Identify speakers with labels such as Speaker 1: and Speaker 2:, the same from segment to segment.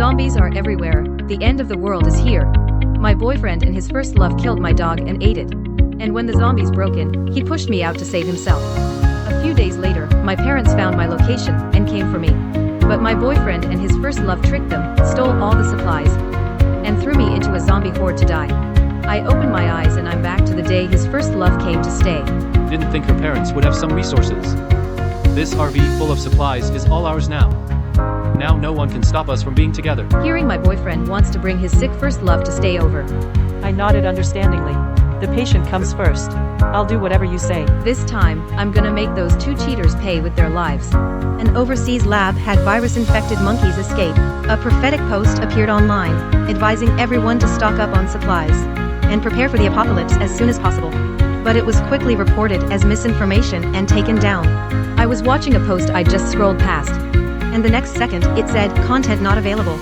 Speaker 1: Zombies are everywhere, the end of the world is here. My boyfriend and his first love killed my dog and ate it. And when the zombies broke in, he pushed me out to save himself. A few days later, my parents found my location and came for me. But my boyfriend and his first love tricked them, stole all the supplies, and threw me into a zombie horde to die. I opened my eyes and I'm back to the day his first love came to stay.
Speaker 2: Didn't think her parents would have some resources. This RV full of supplies is all ours now. Now no one can stop us from being together.
Speaker 1: Hearing my boyfriend wants to bring his sick first love to stay over,
Speaker 3: I nodded understandingly. The patient comes first. I'll do whatever you say.
Speaker 1: this time, I'm gonna make those two cheaters pay with their lives.
Speaker 4: An overseas lab had virus-infected monkeys escape. A prophetic post appeared online, advising everyone to stock up on supplies and prepare for the apocalypse as soon as possible. But it was quickly reported as misinformation and taken down.
Speaker 1: I was watching a post I just scrolled past,
Speaker 4: And the next second, it said, "Content not available."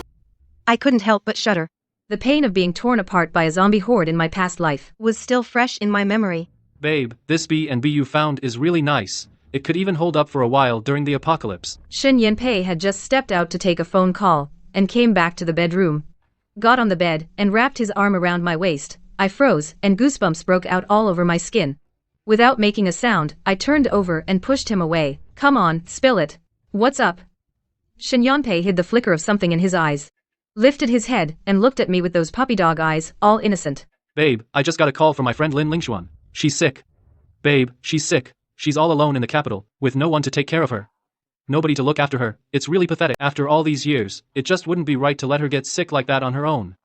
Speaker 4: I couldn't help but shudder.
Speaker 1: the pain of being torn apart by a zombie horde in my past life
Speaker 4: Was still fresh in my memory.
Speaker 2: Babe, this B&B you found is really nice. It could even hold up for a while during the apocalypse.
Speaker 1: Shin Yanpei had just stepped out to take a phone call, and came back to the bedroom. Got on the bed, and wrapped his arm around my waist. I froze, and goosebumps broke out all over my skin. Without making a sound, I turned over and pushed him away. Come on, spill it. What's up? Shin Yanpei hid the flicker of something in his eyes, lifted his head, and looked at me with those puppy dog eyes, all innocent.
Speaker 2: Babe, I just got a call from my friend Lin Lingxuan. She's sick. Babe, she's sick. She's all alone in the capital, with no one to take care of her. Nobody to look after her. It's really pathetic. After all these years, it just wouldn't be right to let her get sick like that on her own.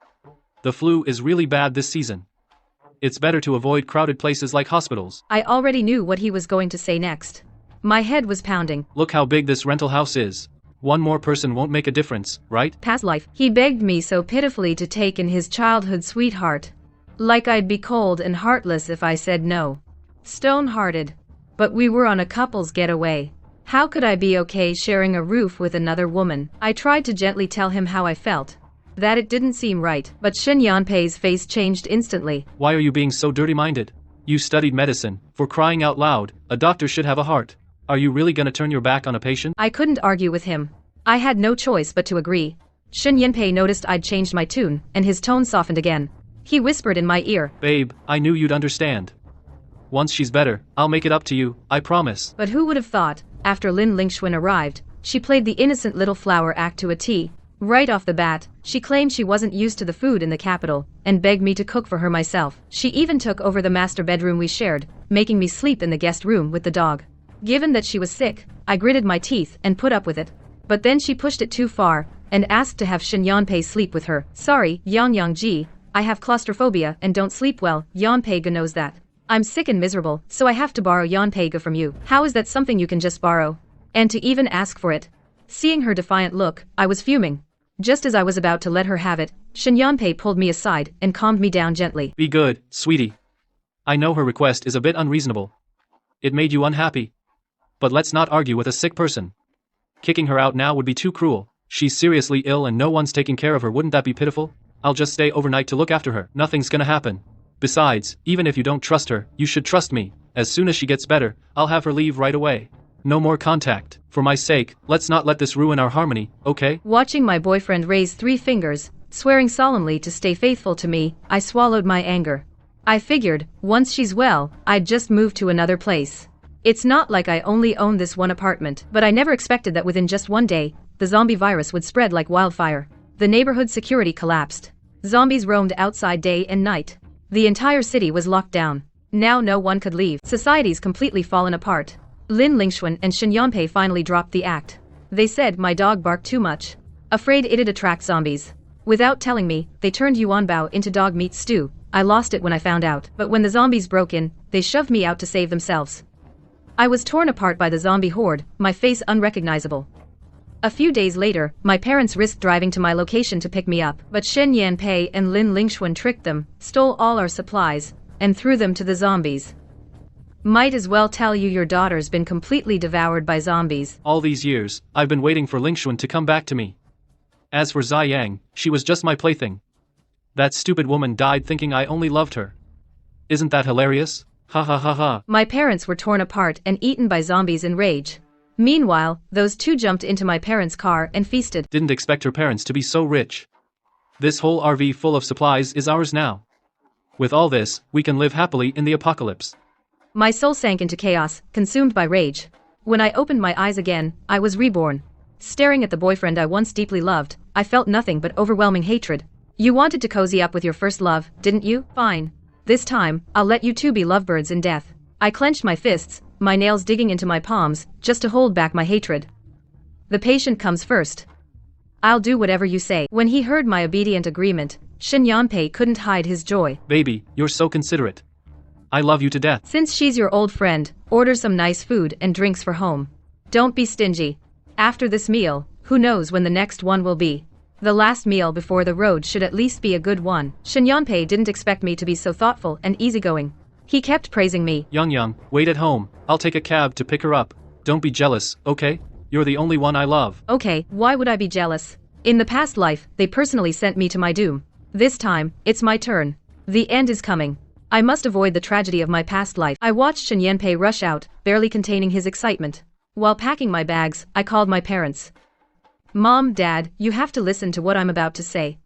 Speaker 2: The flu is really bad this season. It's better to avoid crowded places like hospitals.
Speaker 1: I already knew what he was going to say next. My head was pounding.
Speaker 2: Look how big this rental house is. One more person won't make a difference, right?
Speaker 1: Past life, he begged me so pitifully to take in his childhood sweetheart. Like I'd be cold and heartless if I said no. Stone-hearted. But we were on a couple's getaway. How could I be okay sharing a roof with another woman? I tried to gently tell him how I felt. That it didn't seem right, but Shin Yanpei's face changed instantly.
Speaker 2: Why are you being so dirty-minded? You studied medicine. For crying out loud, a doctor should have a heart. Are you really gonna turn your back on a patient?
Speaker 1: I couldn't argue with him. I had no choice but to agree. Shin Yanpei noticed I'd changed my tune, and his tone softened again. He whispered in my ear.
Speaker 2: Babe, I knew you'd understand. Once she's better, I'll make it up to you, I promise.
Speaker 1: But who would have thought, after Lin Lingxuan arrived, she played the innocent little flower act to a T. Right off the bat, she claimed she wasn't used to the food in the capital, and begged me to cook for her myself. She even took over the master bedroom we shared, making me sleep in the guest room with the dog. Given that she was sick, I gritted my teeth and put up with it. But then she pushed it too far, and asked to have Shin Yanpei sleep with her. Sorry, Yang Ji, I have claustrophobia and don't sleep well. Yanpei knows that. I'm sick and miserable, so I have to borrow Yanpei from you. How is that something you can just borrow? And to even ask for it? Seeing her defiant look, I was fuming. Just as I was about to let her have it, Shin Yanpei pulled me aside and calmed me down gently.
Speaker 2: Be good, sweetie. I know her request is a bit unreasonable. It made you unhappy. But let's not argue with a sick person. Kicking her out now would be too cruel. She's seriously ill and no one's taking care of her. Wouldn't that be pitiful? I'll just stay overnight to look after her. Nothing's gonna happen. Besides, even if you don't trust her, you should trust me. As soon as she gets better, I'll have her leave right away. No more contact. For my sake, let's not let this ruin our harmony, okay?
Speaker 1: Watching my boyfriend raise 3 fingers, swearing solemnly to stay faithful to me, I swallowed my anger. I figured, once she's well, I'd just move to another place. It's not like I only own this one apartment, but I never expected that within just one day, the zombie virus would spread like wildfire. The neighborhood security collapsed. Zombies roamed outside day and night. The entire city was locked down. Now no one could leave. Society's completely fallen apart. Lin Lingxuan and Shin Yanpei finally dropped the act. They said my dog barked too much, afraid it'd attract zombies. Without telling me, they turned Yuanbao into dog meat stew. I lost it when I found out. But when the zombies broke in, they shoved me out to save themselves. I was torn apart by the zombie horde, my face unrecognizable. A few days later, my parents risked driving to my location to pick me up, but Shen Yanpei and Lin Lingxuan tricked them, stole all our supplies, and threw them to the zombies. Might as well tell you your daughter's been completely devoured by zombies.
Speaker 2: All these years, I've been waiting for Lingxuan to come back to me. As for Zai Yang, she was just my plaything. That stupid woman died thinking I only loved her. Isn't that hilarious? Ha ha ha ha.
Speaker 1: My parents were torn apart and eaten by zombies in rage. Meanwhile, those two jumped into my parents' car and feasted.
Speaker 2: Didn't expect her parents to be so rich. This whole RV full of supplies is ours now. With all this, we can live happily in the apocalypse.
Speaker 1: My soul sank into chaos, consumed by rage. When I opened my eyes again, I was reborn. Staring at the boyfriend I once deeply loved, I felt nothing but overwhelming hatred. You wanted to cozy up with your first love, didn't you? Fine. This time, I'll let you two be lovebirds in death. I clenched my fists, my nails digging into my palms, just to hold back my hatred. The patient comes first. I'll do whatever you say. When he heard my obedient agreement, Shin Yanpei couldn't hide his joy.
Speaker 2: Baby, you're so considerate. I love you to death.
Speaker 1: Since she's your old friend, order some nice food and drinks for home. Don't be stingy. After this meal, who knows when the next one will be. The last meal before the road should at least be a good one. Shin Yanpei didn't expect me to be so thoughtful and easygoing. He kept praising me.
Speaker 2: Young, wait at home. I'll take a cab to pick her up. Don't be jealous, okay? You're the only one I love.
Speaker 1: Okay, why would I be jealous? In the past life, they personally sent me to my doom. This time, it's my turn. The end is coming. I must avoid the tragedy of my past life. I watched Shin Yanpei rush out, barely containing his excitement. While packing my bags, I called my parents. Mom, Dad, you have to listen to what I'm about to say.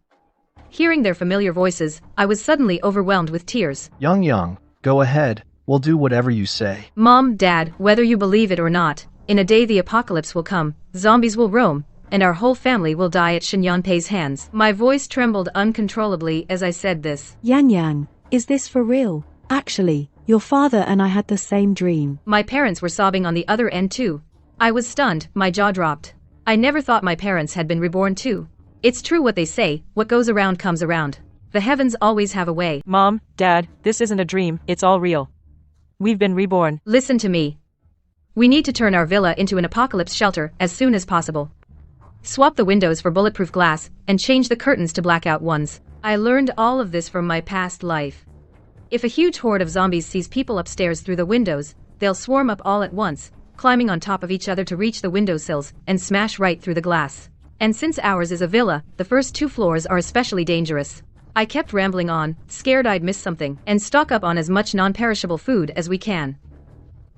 Speaker 1: Hearing their familiar voices, I was suddenly overwhelmed with tears.
Speaker 5: Young, go ahead. We'll do whatever you say.
Speaker 1: Mom, Dad, whether you believe it or not, in a day the apocalypse will come, zombies will roam, and our whole family will die at Shin Yanpei's hands. My voice trembled uncontrollably as I said this.
Speaker 6: Yang, is this for real? Actually, your father and I had the same dream.
Speaker 1: My parents were sobbing on the other end too. I was stunned, my jaw dropped. I never thought my parents had been reborn too. It's true what they say, what goes around comes around. The heavens always have a way.
Speaker 3: Mom, Dad, this isn't a dream, it's all real. We've been reborn.
Speaker 1: Listen to me. We need to turn our villa into an apocalypse shelter as soon as possible. Swap the windows for bulletproof glass, and change the curtains to blackout ones. I learned all of this from my past life. If a huge horde of zombies sees people upstairs through the windows, they'll swarm up all at once, climbing on top of each other to reach the windowsills and smash right through the glass. And since ours is a villa, the first 2 floors are especially dangerous. I kept rambling on, scared I'd miss something, and stock up on as much non-perishable food as we can.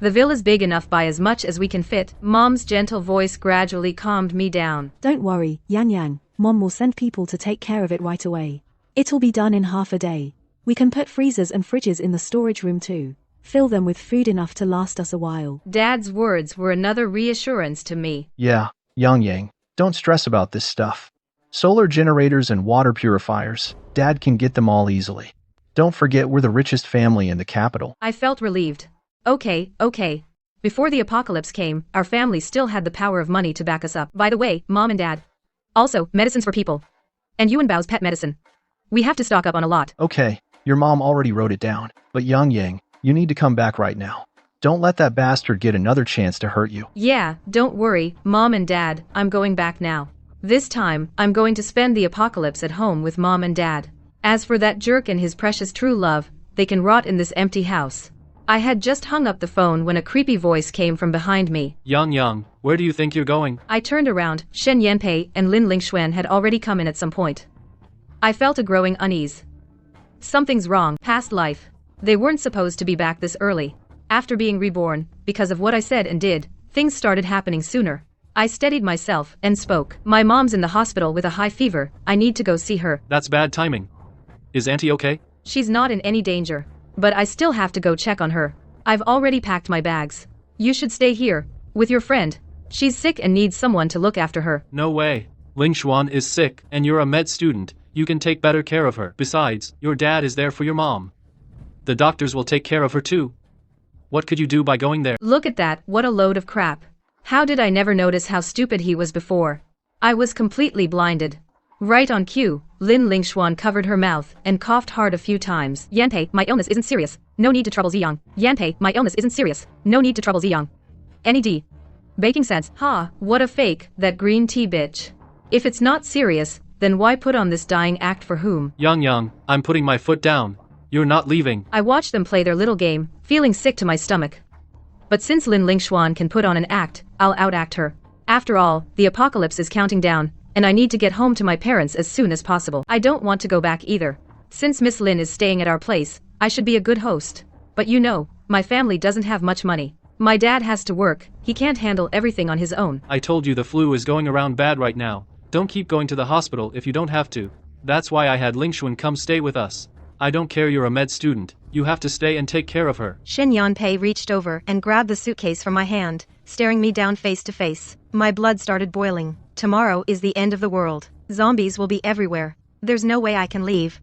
Speaker 1: The villa's big enough by as much as we can fit. Mom's gentle voice gradually calmed me down.
Speaker 6: Don't worry, Yang, Mom will send people to take care of it right away. It'll be done in half a day. We can put freezers and fridges in the storage room too. Fill them with food enough to last us a while.
Speaker 1: Dad's words were another reassurance to me.
Speaker 5: Yeah, Yang, don't stress about this stuff. Solar generators and water purifiers, Dad can get them all easily. Don't forget we're the richest family in the capital.
Speaker 1: I felt relieved. Okay. Before the apocalypse came, our family still had the power of money to back us up. By the way, Mom and Dad. Also, medicines for people. And you and Bao's pet medicine. We have to stock up on a lot.
Speaker 5: Okay, your mom already wrote it down. But Yang, you need to come back right now. Don't let that bastard get another chance to hurt you.
Speaker 1: Yeah, don't worry, Mom and Dad, I'm going back now. This time, I'm going to spend the apocalypse at home with Mom and Dad. As for that jerk and his precious true love, they can rot in this empty house. I had just hung up the phone when a creepy voice came from behind me.
Speaker 2: Yang, where do you think you're going?
Speaker 1: I turned around. Shen Yanpei and Lin Lingxuan had already come in at some point. I felt a growing unease. Something's wrong. Past life. They weren't supposed to be back this early. After being reborn, because of what I said and did, things started happening sooner. I steadied myself and spoke. My mom's in the hospital with a high fever. I need to go see her.
Speaker 2: That's bad timing. Is Auntie okay?
Speaker 1: She's not in any danger. But I still have to go check on her. I've already packed my bags. You should stay here, with your friend. She's sick and needs someone to look after her.
Speaker 2: No way. Ling Xuan is sick, and you're a med student. You can take better care of her. Besides, your dad is there for your mom. The doctors will take care of her too. What could you do by going there?
Speaker 1: Look at that, what a load of crap. How did I never notice how stupid he was before? I was completely blinded. Right on cue, Lin Lingxuan covered her mouth and coughed hard a few times. Yanpei, my illness isn't serious. No need to trouble Ziyang. Yanpei, my illness isn't serious. No need to trouble Ziyang. NED. Baking sense. Ha, what a fake, that green tea bitch. If it's not serious, then why put on this dying act for whom?
Speaker 2: Yang, I'm putting my foot down. You're not leaving.
Speaker 1: I watched them play their little game, feeling sick to my stomach. But since Lin Lingxuan can put on an act, I'll outact her. After all, the apocalypse is counting down, and I need to get home to my parents as soon as possible. I don't want to go back either. Since Miss Lin is staying at our place, I should be a good host. But you know, my family doesn't have much money. My dad has to work, he can't handle everything on his own.
Speaker 2: I told you the flu is going around bad right now. Don't keep going to the hospital if you don't have to. That's why I had Lingxuan come stay with us. I don't care you're a med student, you have to stay and take care of her.
Speaker 4: Shen Yanpei reached over and grabbed the suitcase from my hand, staring me down face to face. My blood started boiling. Tomorrow is the end of the world. Zombies will be everywhere. There's no way I can leave.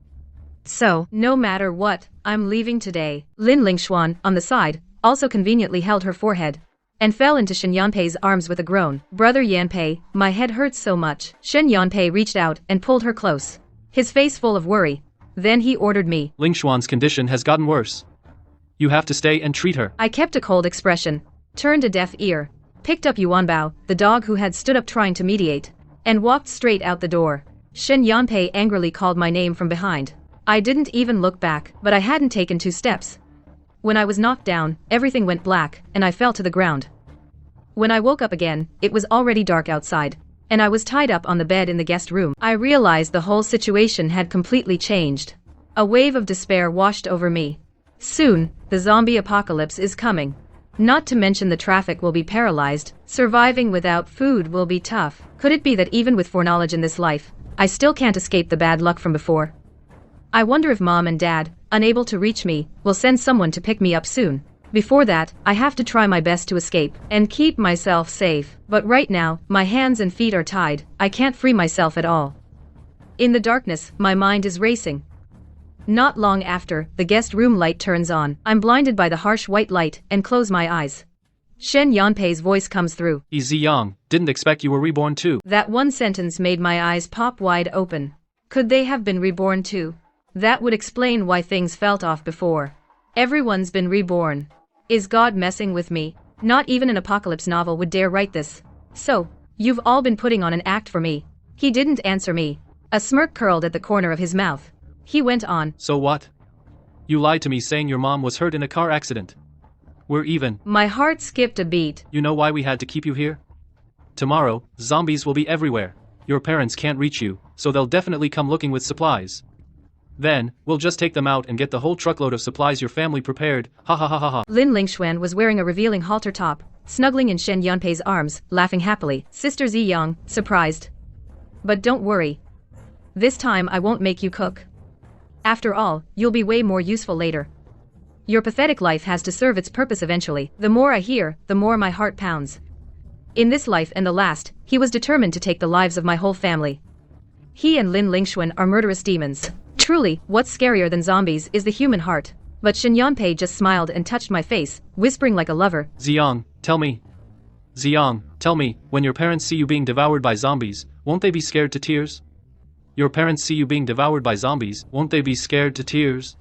Speaker 4: So,
Speaker 1: no matter what, I'm leaving today. Lin Lingxuan, on the side, also conveniently held her forehead and fell into Shen Yanpei's arms with a groan. Brother Yanpei, my head hurts so much. Shen Yanpei reached out and pulled her close, his face full of worry. Then he ordered me.
Speaker 2: Lingxuan's condition has gotten worse. You have to stay and treat her.
Speaker 1: I kept a cold expression, turned a deaf ear, picked up Yuanbao, the dog who had stood up trying to mediate, and walked straight out the door. Shen Yanpei angrily called my name from behind. I didn't even look back, but I hadn't taken 2 steps. When I was knocked down, everything went black, and I fell to the ground. When I woke up again, it was already dark outside, and I was tied up on the bed in the guest room. I realized the whole situation had completely changed. A wave of despair washed over me. Soon, the zombie apocalypse is coming. Not to mention the traffic will be paralyzed, surviving without food will be tough. Could it be that even with foreknowledge in this life, I still can't escape the bad luck from before? I wonder if Mom and Dad, unable to reach me, will send someone to pick me up soon. Before that, I have to try my best to escape and keep myself safe. But right now, my hands and feet are tied. I can't free myself at all. In the darkness, my mind is racing. Not long after, the guest room light turns on. I'm blinded by the harsh white light and close my eyes. Shen Yanpei's voice comes through.
Speaker 2: Ziyang, didn't expect you were reborn too.
Speaker 1: That one sentence made my eyes pop wide open. Could they have been reborn too? That would explain why things felt off before. Everyone's been reborn. Is God messing with me? Not even an apocalypse novel would dare write this. So, you've all been putting on an act for me. He didn't answer me. A smirk curled at the corner of his mouth. He went on.
Speaker 2: So what? You lied to me saying your mom was hurt in a car accident. We're even.
Speaker 1: My heart skipped a beat.
Speaker 2: You know why we had to keep you here? Tomorrow, zombies will be everywhere. Your parents can't reach you, so they'll definitely come looking with supplies. Then, we'll just take them out and get the whole truckload of supplies your family prepared, ha ha ha ha ha.
Speaker 1: Lin Lingxuan was wearing a revealing halter top, snuggling in Shen Yanpei's arms, laughing happily. Sister Ziyang, surprised. But don't worry. This time I won't make you cook. After all, you'll be way more useful later. Your pathetic life has to serve its purpose eventually. The more I hear, the more my heart pounds. In this life and the last, he was determined to take the lives of my whole family. He and Lin Lingxuan are murderous demons. Truly, what's scarier than zombies is the human heart. But Shen Yanpei just smiled and touched my face, whispering like a lover.
Speaker 2: Ziyang, tell me. Ziyang, tell me, when your parents see you being devoured by zombies, won't they be scared to tears? Your parents see you being devoured by zombies, won't they be scared to tears?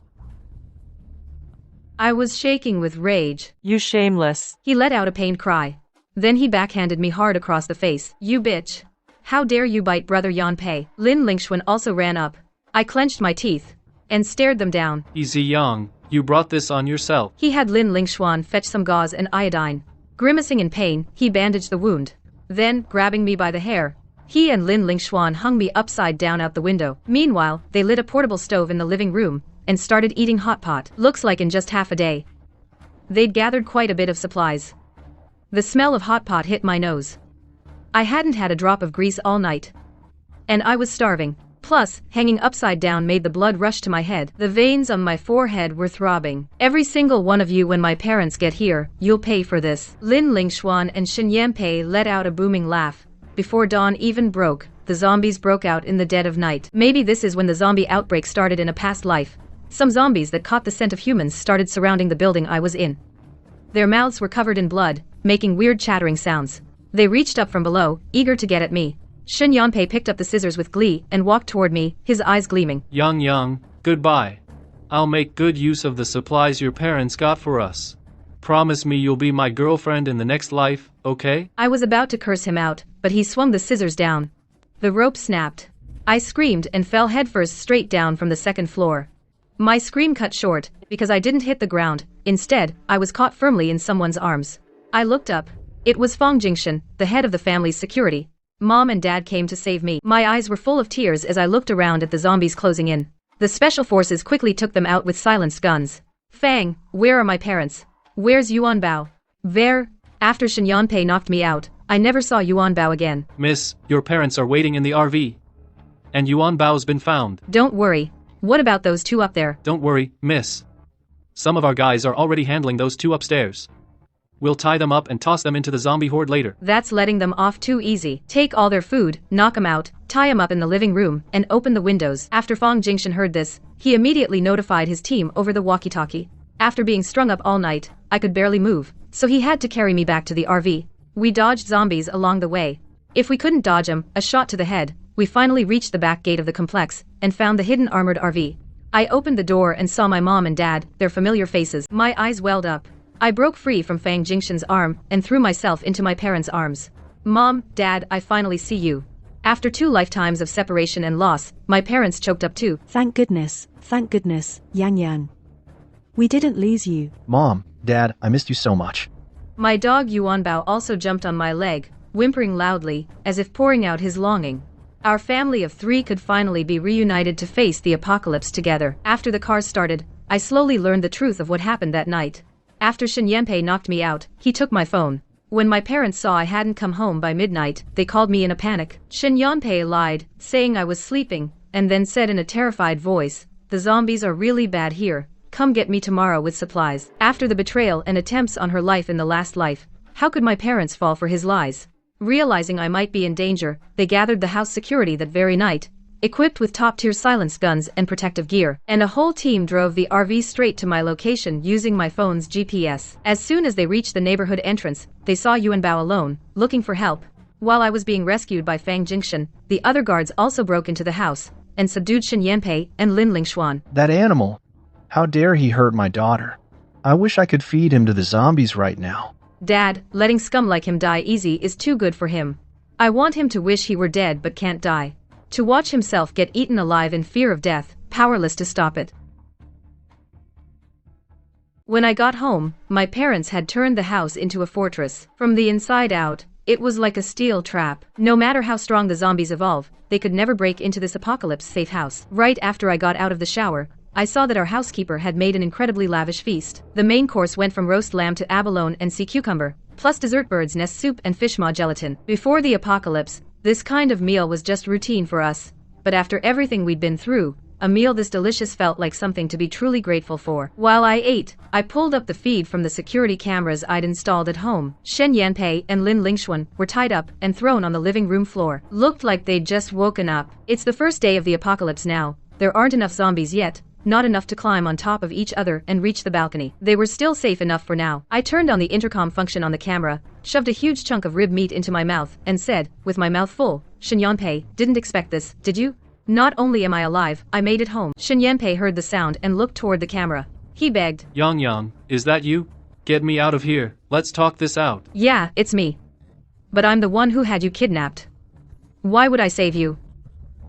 Speaker 1: I was shaking with rage.
Speaker 3: You shameless.
Speaker 1: He let out a pained cry. Then he backhanded me hard across the face. You bitch. How dare you bite Brother Yanpei? Lin Lingxuan also ran up. I clenched my teeth and stared them down.
Speaker 2: Ziyang, you brought this on yourself.
Speaker 1: He had Lin Lingxuan fetch some gauze and iodine. Grimacing in pain, he bandaged the wound. Then, grabbing me by the hair, he and Lin Lingxuan hung me upside down out the window. Meanwhile, they lit a portable stove in the living room and started eating hot pot. Looks like in just half a day, they'd gathered quite a bit of supplies. The smell of hot pot hit my nose. I hadn't had a drop of grease all night. And I was starving. Plus, hanging upside down made the blood rush to my head. The veins on my forehead were throbbing. Every single one of you, when my parents get here, you'll pay for this. Lin Lingxuan and Shen Yanpei let out a booming laugh. Before dawn even broke, the zombies broke out in the dead of night. Maybe this is when the zombie outbreak started in a past life. Some zombies that caught the scent of humans started surrounding the building I was in. Their mouths were covered in blood, making weird chattering sounds. They reached up from below, eager to get at me. Shen Yanpei picked up the scissors with glee and walked toward me, his eyes gleaming.
Speaker 2: Yang, goodbye. I'll make good use of the supplies your parents got for us. Promise me you'll be my girlfriend in the next life, okay?
Speaker 1: I was about to curse him out, but he swung the scissors down. The rope snapped. I screamed and fell headfirst straight down from the second floor. My scream cut short, because I didn't hit the ground. Instead, I was caught firmly in someone's arms. I looked up. It was Fang Jingshan, the head of the family's security. Mom and Dad came to save me. My eyes were full of tears as I looked around at the zombies closing in. The special forces quickly took them out with silenced guns. Fang, where are my parents? Where's Yuanbao? Ver, after Shinyanpei knocked me out, I never saw Yuanbao again.
Speaker 2: Miss, your parents are waiting in the RV. And Yuanbao's been found.
Speaker 1: Don't worry. What about those two up there?
Speaker 2: Don't worry, miss. Some of our guys are already handling those two upstairs. We'll tie them up and toss them into the zombie horde later.
Speaker 1: That's letting them off too easy. Take all their food, knock them out, tie them up in the living room, and open the windows. After Fang Jingshan heard this, he immediately notified his team over the walkie-talkie. After being strung up all night, I could barely move, so he had to carry me back to the RV. We dodged zombies along the way. If we couldn't dodge them, a shot to the head, we finally reached the back gate of the complex and found the hidden armored RV. I opened the door and saw my mom and dad, their familiar faces. My eyes welled up. I broke free from Fang Jingshan's arm and threw myself into my parents' arms. Mom, Dad, I finally see you. After 2 lifetimes of separation and loss, my parents choked up too.
Speaker 6: Thank goodness, Yang Yan. We didn't lose you.
Speaker 5: Mom, Dad, I missed you so much.
Speaker 1: My dog Yuanbao also jumped on my leg, whimpering loudly, as if pouring out his longing. Our family of 3 could finally be reunited to face the apocalypse together. After the cars started, I slowly learned the truth of what happened that night. After Shinyanpei knocked me out, he took my phone. When my parents saw I hadn't come home by midnight, they called me in a panic. Shinyanpei lied, saying I was sleeping, and then said in a terrified voice, "The zombies are really bad here. Come get me tomorrow with supplies." After the betrayal and attempts on her life in the last life, how could my parents fall for his lies? Realizing I might be in danger, they gathered the house security that very night, equipped with top-tier silence guns and protective gear, and a whole team drove the RV straight to my location using my phone's GPS. As soon as they reached the neighborhood entrance, they saw Yuanbao alone, looking for help. While I was being rescued by Fang Jingshan, the other guards also broke into the house and subdued Shinyanpei and Lin Lingshuan.
Speaker 5: That animal. How dare he hurt my daughter? I wish I could feed him to the zombies right now.
Speaker 1: Dad, letting scum like him die easy is too good for him. I want him to wish he were dead but can't die. To watch himself get eaten alive in fear of death, powerless to stop it. When I got home, my parents had turned the house into a fortress. From the inside out, it was like a steel trap. No matter how strong the zombies evolve, they could never break into this apocalypse-safe house. Right after I got out of the shower, I saw that our housekeeper had made an incredibly lavish feast. The main course went from roast lamb to abalone and sea cucumber, plus dessert bird's nest soup and fish maw gelatin. Before the apocalypse, this kind of meal was just routine for us, but after everything we'd been through, a meal this delicious felt like something to be truly grateful for. While I ate, I pulled up the feed from the security cameras I'd installed at home. Shinyanpei and Lin Lingshuan were tied up and thrown on the living room floor. Looked like they'd just woken up. It's the first day of the apocalypse now. There aren't enough zombies yet, not enough to climb on top of each other and reach the balcony. They were still safe enough for now. I turned on the intercom function on the camera, shoved a huge chunk of rib meat into my mouth, and said, with my mouth full, "Shinyanpei, didn't expect this, did you? Not only am I alive, I made it home." Shinyanpei heard the sound and looked toward the camera. He begged,
Speaker 2: Yang, is that you? Get me out of here, let's talk this out.
Speaker 1: "Yeah, it's me. But I'm the one who had you kidnapped. Why would I save you?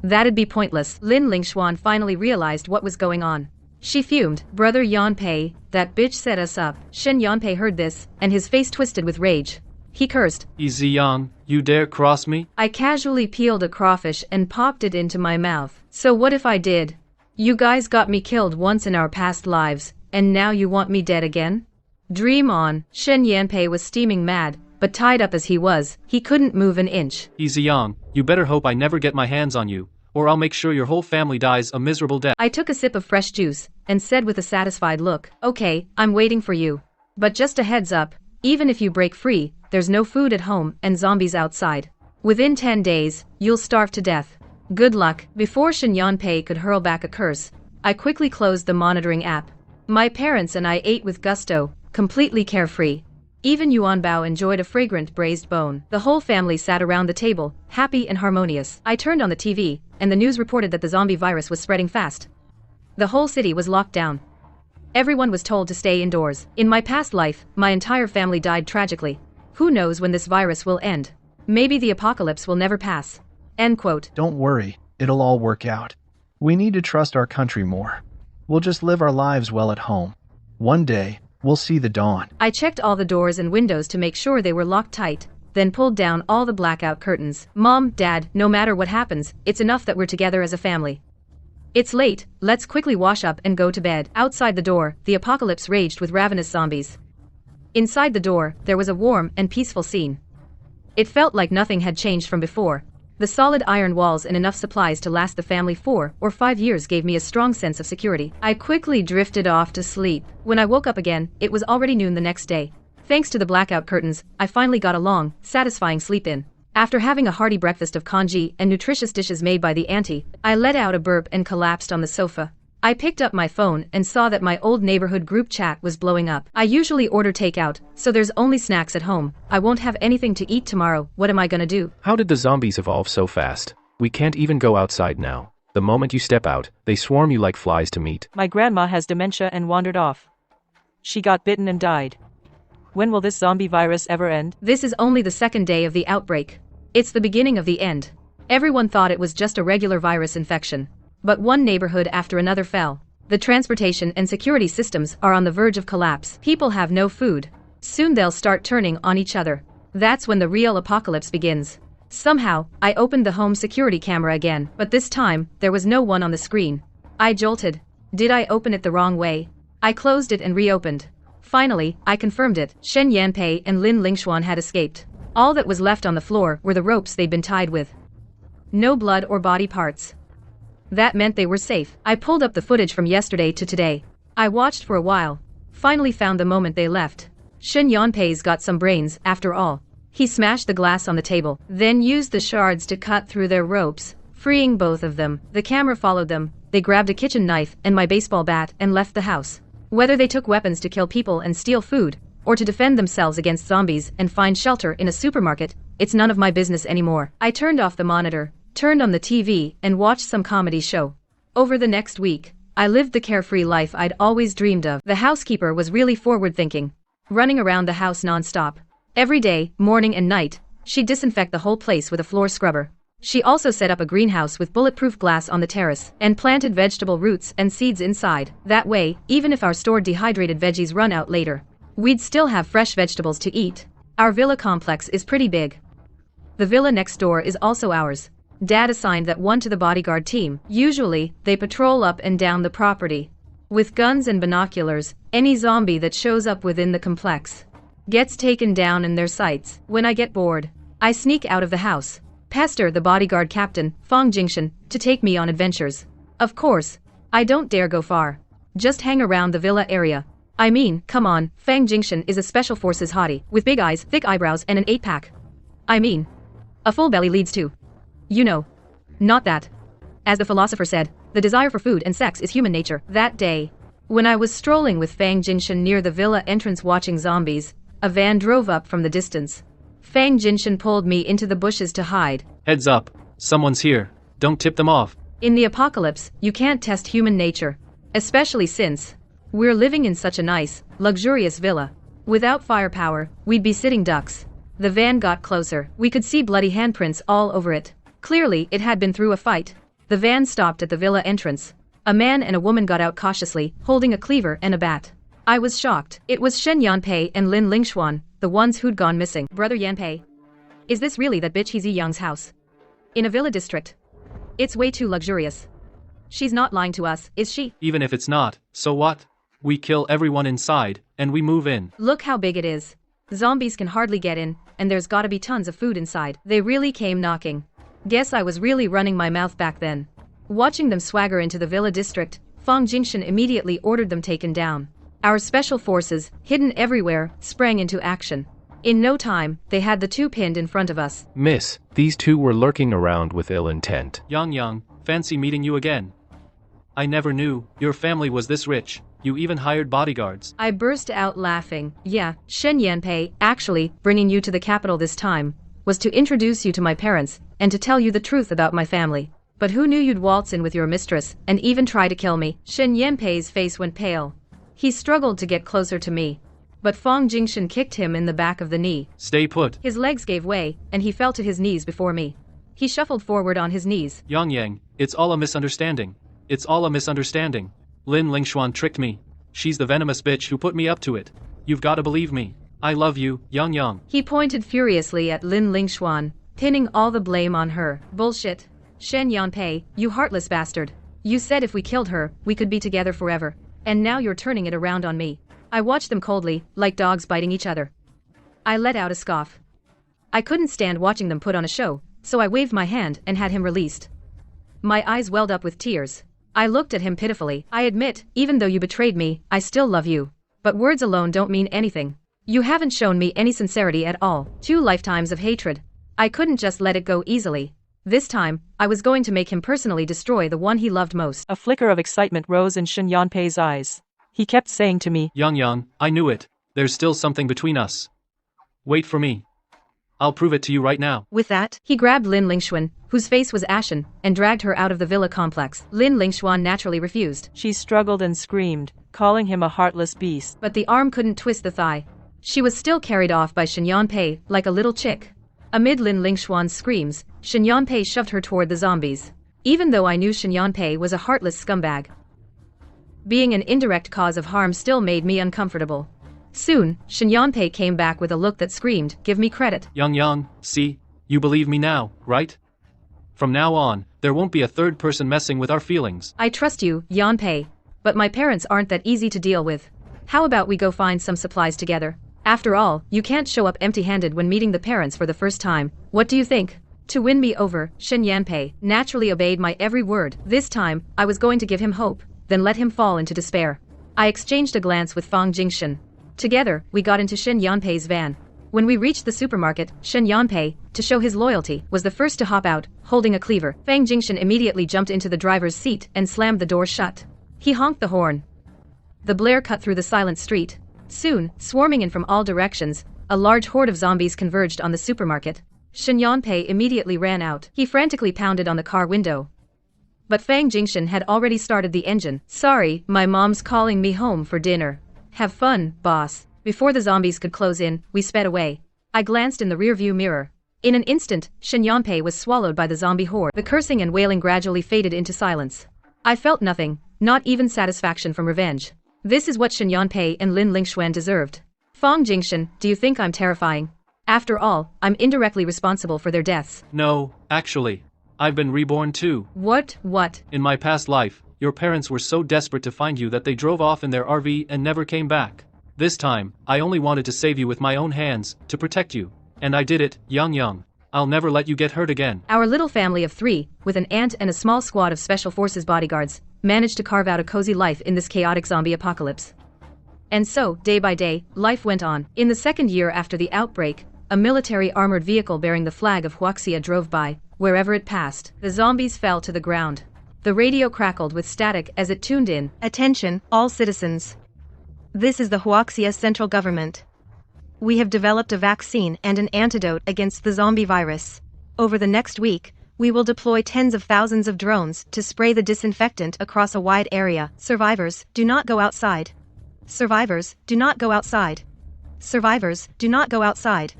Speaker 1: That'd be pointless." Lin Lingshuan finally realized what was going on. She fumed, "Brother Yanpei, that bitch set us up." Shen Yanpei heard this, and his face twisted with rage. He cursed,
Speaker 2: Easy Yang, you dare cross me?
Speaker 1: I casually peeled a crawfish and popped it into my mouth. So what if I did? You guys got me killed once in our past lives, and now you want me dead again? Dream on. Shen Yanpei was steaming mad, but tied up as he was, he couldn't move an inch.
Speaker 2: Easy Yang, you better hope I never get my hands on you, or I'll make sure your whole family dies a miserable death.
Speaker 1: I took a sip of fresh juice, and said with a satisfied look, "Okay, I'm waiting for you. But just a heads up, even if you break free, there's no food at home and zombies outside. Within 10 days, you'll starve to death. Good luck." Before Shen Yanpei could hurl back a curse, I quickly closed the monitoring app. My parents and I ate with gusto, completely carefree. Even Yuanbao enjoyed a fragrant braised bone. The whole family sat around the table, happy and harmonious. I turned on the TV, and the news reported that the zombie virus was spreading fast. The whole city was locked down. Everyone was told to stay indoors. In my past life, my entire family died tragically. Who knows when this virus will end? Maybe the apocalypse will never pass. End quote.
Speaker 5: Don't worry, it'll all work out. We need to trust our country more. We'll just live our lives well at home. One day, we'll see the dawn.
Speaker 1: I checked all the doors and windows to make sure they were locked tight, then pulled down all the blackout curtains. Mom, Dad, no matter what happens, it's enough that we're together as a family. It's late, let's quickly wash up and go to bed. Outside the door, the apocalypse raged with ravenous zombies. Inside the door, there was a warm and peaceful scene. It felt like nothing had changed from before. The solid iron walls and enough supplies to last the family 4 or 5 years gave me a strong sense of security. I quickly drifted off to sleep. When I woke up again, it was already noon the next day. Thanks to the blackout curtains, I finally got a long, satisfying sleep in. After having a hearty breakfast of congee and nutritious dishes made by the auntie, I let out a burp and collapsed on the sofa. I picked up my phone and saw that my old neighborhood group chat was blowing up. I usually order takeout, so there's only snacks at home. I won't have anything to eat tomorrow. What am I gonna do?
Speaker 7: How did the zombies evolve so fast? We can't even go outside now. The moment you step out, they swarm you like flies to meat.
Speaker 3: My grandma has dementia and wandered off. She got bitten and died. When will this zombie virus ever end?
Speaker 1: This is only the second day of the outbreak. It's the beginning of the end. Everyone thought it was just a regular virus infection. But one neighborhood after another fell. The transportation and security systems are on the verge of collapse. People have no food. Soon they'll start turning on each other. That's when the real apocalypse begins. Somehow, I opened the home security camera again, but this time, there was no one on the screen. I jolted. Did I open it the wrong way? I closed it and reopened. Finally, I confirmed it. Shen Yanpei and Lin Lingxuan had escaped. All that was left on the floor were the ropes they'd been tied with. No blood or body parts. That meant they were safe. I pulled up the footage from yesterday to today. I watched for a while. Finally found the moment they left. Shen Yanpei's got some brains, after all. He smashed the glass on the table, then used the shards to cut through their ropes, freeing both of them. The camera followed them. They grabbed a kitchen knife and my baseball bat and left the house. Whether they took weapons to kill people and steal food, or to defend themselves against zombies and find shelter in a supermarket, it's none of my business anymore. I turned off the monitor, turned on the TV, and watched some comedy show. Over the next week, I lived the carefree life I'd always dreamed of. The housekeeper was really forward-thinking, running around the house non-stop. Every day, morning and night, she'd disinfect the whole place with a floor scrubber. She also set up a greenhouse with bulletproof glass on the terrace and planted vegetable roots and seeds inside. That way, even if our stored dehydrated veggies run out later, we'd still have fresh vegetables to eat. Our villa complex is pretty big. The villa next door is also ours. Dad assigned that one to the bodyguard team. Usually, they patrol up and down the property. With guns and binoculars, any zombie that shows up within the complex gets taken down in their sights. When I get bored, I sneak out of the house, pester the bodyguard captain, Fang Jingshan, to take me on adventures. Of course, I don't dare go far. Just hang around the villa area. I mean, come on, Fang Jingshan is a special forces hottie, with big eyes, thick eyebrows and an 8-pack. I mean, a full belly leads to, you know, not that. As the philosopher said, the desire for food and sex is human nature. That day, when I was strolling with Fang Jingshan near the villa entrance watching zombies, a van drove up from the distance. Fang Jingshan pulled me into the bushes to hide.
Speaker 2: Heads up, someone's here. Don't tip them off.
Speaker 1: In the apocalypse, you can't test human nature. Especially since we're living in such a nice, luxurious villa. Without firepower, we'd be sitting ducks. The van got closer. We could see bloody handprints all over it. Clearly, it had been through a fight. The van stopped at the villa entrance. A man and a woman got out cautiously, holding a cleaver and a bat. I was shocked. It was Shen Yanpei and Lin Lingxuan, the ones who'd gone missing. Brother Yanpei. Is this really that bitch He Young's house? In a villa district? It's way too luxurious. She's not lying to us, is she?
Speaker 2: Even if it's not, so what? We kill everyone inside, and we move in.
Speaker 1: Look how big it is. Zombies can hardly get in, and there's gotta be tons of food inside. They really came knocking. Guess I was really running my mouth back then. Watching them swagger into the villa district, Fang Jingshan immediately ordered them taken down. Our special forces, hidden everywhere, sprang into action. In no time, they had the two pinned in front of us.
Speaker 7: Miss, these two were lurking around with ill intent.
Speaker 2: Yang, fancy meeting you again. I never knew your family was this rich. You even hired bodyguards.
Speaker 1: I burst out laughing. Yeah, Shen Yanpei, actually, bringing you to the capital this time, was to introduce you to my parents, and to tell you the truth about my family. But who knew you'd waltz in with your mistress, and even try to kill me? Shen Yanpei's face went pale. He struggled to get closer to me. But Fang Jingshan kicked him in the back of the knee.
Speaker 2: Stay put.
Speaker 1: His legs gave way, and he fell to his knees before me. He shuffled forward on his knees.
Speaker 2: Yang, it's all a misunderstanding. It's all a misunderstanding. Lin Lingxuan tricked me. She's the venomous bitch who put me up to it. You've gotta believe me. I love you, Yang.
Speaker 1: He pointed furiously at Lin Lingxuan, pinning all the blame on her. Bullshit. Shen Yanpei, you heartless bastard. You said if we killed her, we could be together forever. And now you're turning it around on me. I watched them coldly, like dogs biting each other. I let out a scoff. I couldn't stand watching them put on a show, so I waved my hand and had him released. My eyes welled up with tears. I looked at him pitifully. I admit, even though you betrayed me, I still love you. But words alone don't mean anything. You haven't shown me any sincerity at all. 2 lifetimes of hatred. I couldn't just let it go easily. This time, I was going to make him personally destroy the one he loved most.
Speaker 3: A flicker of excitement rose in Shin Yanpei's eyes. He kept saying to me,
Speaker 2: Yang, I knew it. There's still something between us. Wait for me. I'll prove it to you right now.
Speaker 1: With that, he grabbed Lin Lingxuan, whose face was ashen, and dragged her out of the villa complex. Lin Lingxuan naturally refused.
Speaker 3: She struggled and screamed, calling him a heartless beast.
Speaker 1: But the arm couldn't twist the thigh. She was still carried off by Shin Yanpei, like a little chick. Amid Lin Lingxuan's screams, Shin Yanpei shoved her toward the zombies. Even though I knew Shin Yanpei was a heartless scumbag, being an indirect cause of harm still made me uncomfortable. Soon, Shin Yanpei came back with a look that screamed, "Give me credit."
Speaker 2: Yang, see, you believe me now, right? From now on, there won't be a third person messing with our feelings.
Speaker 1: I trust you, Yanpei. But my parents aren't that easy to deal with. How about we go find some supplies together? After all, you can't show up empty-handed when meeting the parents for the first time. What do you think? To win me over, Shin Yanpei naturally obeyed my every word. This time, I was going to give him hope, then let him fall into despair. I exchanged a glance with Fang Jingshan. Together, we got into Shin Yanpei's van. When we reached the supermarket, Shin Yanpei, to show his loyalty, was the first to hop out, holding a cleaver. Fang Jingshan immediately jumped into the driver's seat and slammed the door shut. He honked the horn. The blare cut through the silent street. Soon, swarming in from all directions, a large horde of zombies converged on the supermarket. Shin Yanpei immediately ran out. He frantically pounded on the car window. But Fang Jingshan had already started the engine. "Sorry, my mom's calling me home for dinner. Have fun, boss." Before the zombies could close in, we sped away. I glanced in the rearview mirror. In an instant, Shin Yanpei was swallowed by the zombie horde. The cursing and wailing gradually faded into silence. I felt nothing, not even satisfaction from revenge. This is what Shin Yanpei and Lin Lingxuan deserved. Fang Jingshan, do you think I'm terrifying? After all, I'm indirectly responsible for their deaths.
Speaker 2: No, actually. I've been reborn too.
Speaker 1: What?
Speaker 2: In my past life, your parents were so desperate to find you that they drove off in their RV and never came back. This time, I only wanted to save you with my own hands, to protect you. And I did it, Yang. I'll never let you get hurt again.
Speaker 1: Our little family of 3, with an aunt and a small squad of Special Forces bodyguards, managed to carve out a cozy life in this chaotic zombie apocalypse. And so, day by day, life went on. In the second year after the outbreak, a military armored vehicle bearing the flag of Huaxia drove by. Wherever it passed, the zombies fell to the ground. The radio crackled with static as it tuned in.
Speaker 4: Attention, all citizens. This is the Huaxia central government. We have developed a vaccine and an antidote against the zombie virus. Over the next week, we will deploy tens of thousands of drones to spray the disinfectant across a wide area. Survivors, do not go outside. Survivors, do not go outside. Survivors, do not go outside.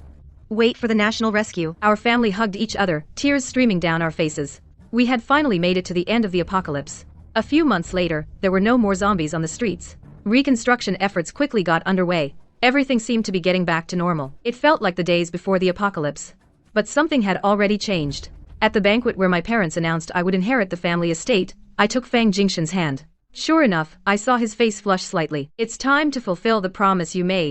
Speaker 4: Wait for the national rescue.
Speaker 1: Our family hugged each other, tears streaming down our faces. We had finally made it to the end of the apocalypse. A few months later, there were no more zombies on the streets. Reconstruction efforts quickly got underway. Everything seemed to be getting back to normal. It felt like the days before the apocalypse. But something had already changed. At the banquet where my parents announced I would inherit the family estate, I took Fang Jingshan's hand. Sure enough, I saw his face flush slightly. "It's time to fulfill the promise you made."